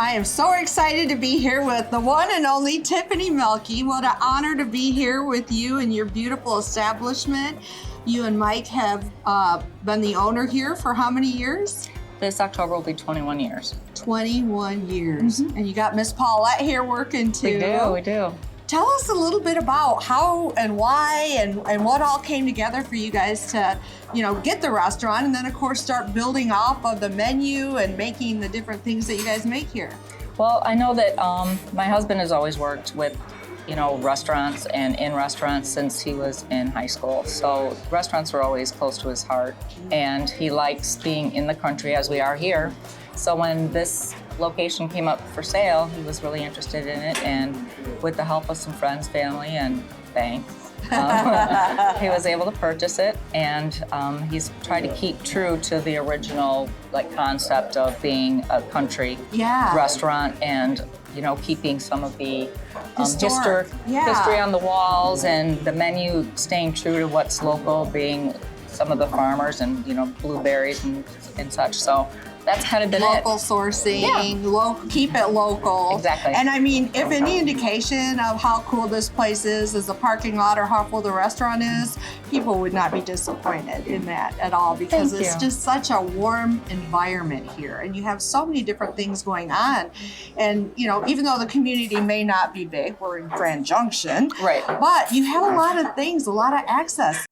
I am so excited to be here with the one and only Tiffany Melky. What an honor to be here with you and your beautiful establishment. You and Mike have been the owner here for how many years? This October will be 21 years. 21 years. Mm-hmm. And you got Miss Paulette here working too. We do. Tell us a little bit about how and why and what all came together for you guys to, get the restaurant and then of course start building off of the menu and making the different things that you guys make here. Well, I know that my husband has always worked with, restaurants and in restaurants since he was in high school. So restaurants were always close to his heart, and he likes being in the country as we are here. So when this location came up for sale, he was really interested in it, and with the help of some friends, family, and bank, he was able to purchase it, and he's tried to keep true to the original concept of being a country restaurant, and keeping some of the history on the walls, and the menu staying true to what's local, being some of the farmers and blueberries and such. So that's kind of been local sourcing, keep it local. Exactly. And I mean, if any indication of how cool this place is the parking lot or how full the restaurant is, people would not be disappointed in that at all, because it's just such a warm environment here, and you have so many different things going on. And even though the community may not be big, we're in Grand Junction, right? But you have a lot of things, a lot of access.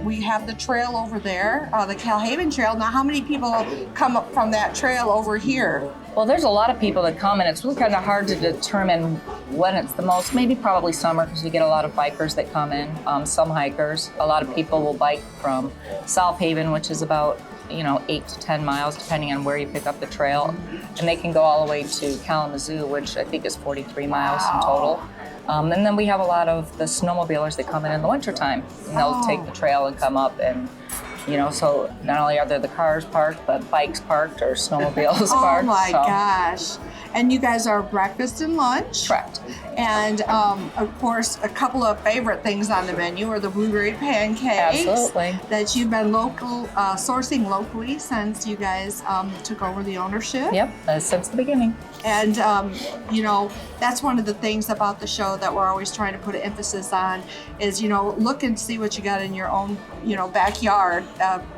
We have the trail over there, the Calhaven Trail. Now, how many people come up from that trail over here? Well, there's a lot of people that come, and it's really kind of hard to determine when it's the most. Maybe probably summer, because we get a lot of bikers that come in, some hikers. A lot of people will bike from South Haven, which is about 8 to 10 miles, depending on where you pick up the trail. And they can go all the way to Kalamazoo, which I think is 43 miles in total. And then we have a lot of the snowmobilers that come in the wintertime, and they'll take the trail and come up, and so not only are there the cars parked, but bikes parked or snowmobiles parked. Oh my gosh. And you guys are breakfast and lunch. Correct. And of course, a couple of favorite things on the menu are the Blueberry Pancakes. Absolutely. That you've been sourcing locally since you guys took over the ownership. Yep, since the beginning. And that's one of the things about the show that we're always trying to put an emphasis on is, look and see what you got in your own, backyard,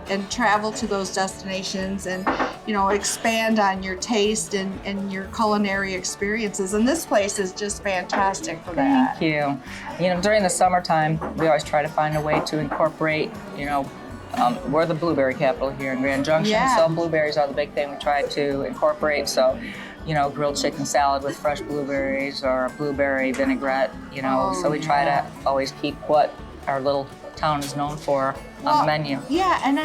and travel to those destinations and, expand on your taste and your culinary experiences. And this place is just fantastic for that. Thank you. During the summertime, we always try to find a way to incorporate, we're the blueberry capital here in Grand Junction, so blueberries are the big thing we try to incorporate. So, grilled chicken salad with fresh blueberries or a blueberry vinaigrette, so we try to always keep what our little town is known for on the menu. Yeah, and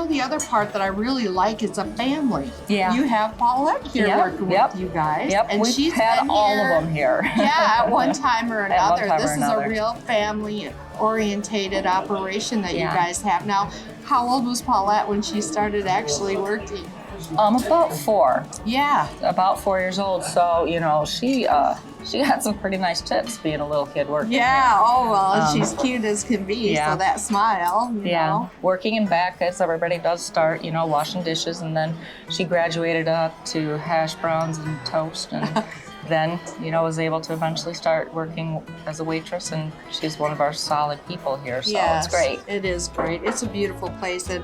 the other part that I really like is a family. Yeah. You have Paulette here working with you guys. Yep, and we've she's had been all here, of them here. At one time or another. This is another. A real family-orientated operation that you guys have. Now, how old was Paulette when she started actually working? About 4. Yeah. About 4 years old. So, she got some pretty nice tips being a little kid working here. Oh, well, she's cute as can be, so that smile, you know. Working in back, as everybody does start, washing dishes, and then she graduated up to hash browns and toast, and then, was able to eventually start working as a waitress, and she's one of our solid people here, so it's great. It is great. It's a beautiful place, and,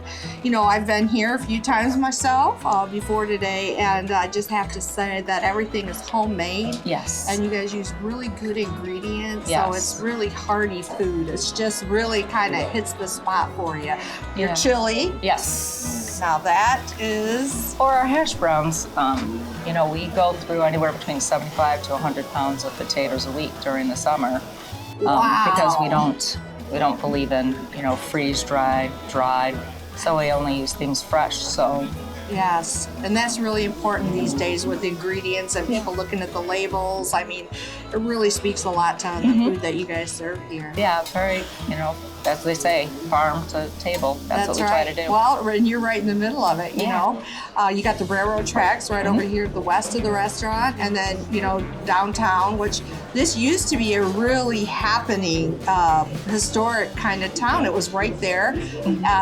I've been here a few times myself before today, and I just have to say that everything is homemade. Yes. And you guys use really good ingredients, yes. so it's really hearty food. It's just really kind of hits the spot for you. Your chili. Yes. Now that is... For our hash browns, we go through anywhere between 75 to 100 pounds of potatoes a week during the summer, because we don't believe in freeze dried, so we only use things fresh. So yes, and that's really important these days with ingredients and people looking at the labels. I mean, it really speaks a lot to the food that you guys serve here. Yeah, it's very, as they say, farm to table. That's what we try to do. Well, and you're right in the middle of it, you know. You got the railroad tracks right over here to the west of the restaurant, and then, downtown, which this used to be a really happening, historic kind of town. It was right there.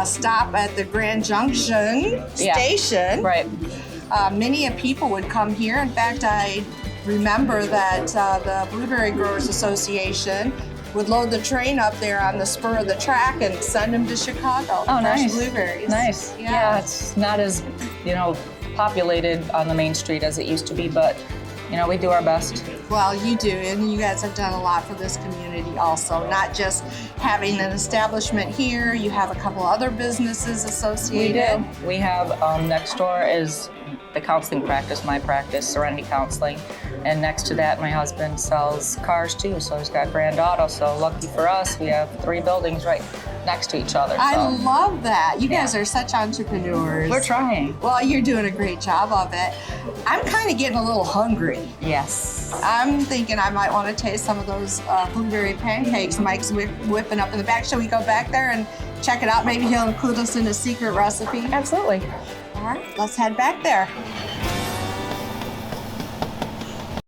Stop at the Grand Junction station. Right. Many people would come here. In fact, I remember that the Blueberry Growers Association would load the train up there on the spur of the track and send them to Chicago. Oh, fresh nice. blueberries. Nice. Yeah, it's not as, populated on the main street as it used to be, but, we do our best. Well, you do, and you guys have done a lot for this community also, not just having an establishment here, you have a couple other businesses associated. We do. We have, next door is the counseling practice, my practice, Serenity Counseling. And next to that, my husband sells cars too, so he's got Grand Auto. So lucky for us, we have 3 buildings right next to each other. So. I love that. You guys are such entrepreneurs. We're trying. Well, you're doing a great job of it. I'm kind of getting a little hungry. Yes. I'm thinking I might want to taste some of those blueberry pancakes Mike's whipping up in the back. Shall we go back there and check it out? Maybe he'll include us in a secret recipe. Absolutely. All right, let's head back there.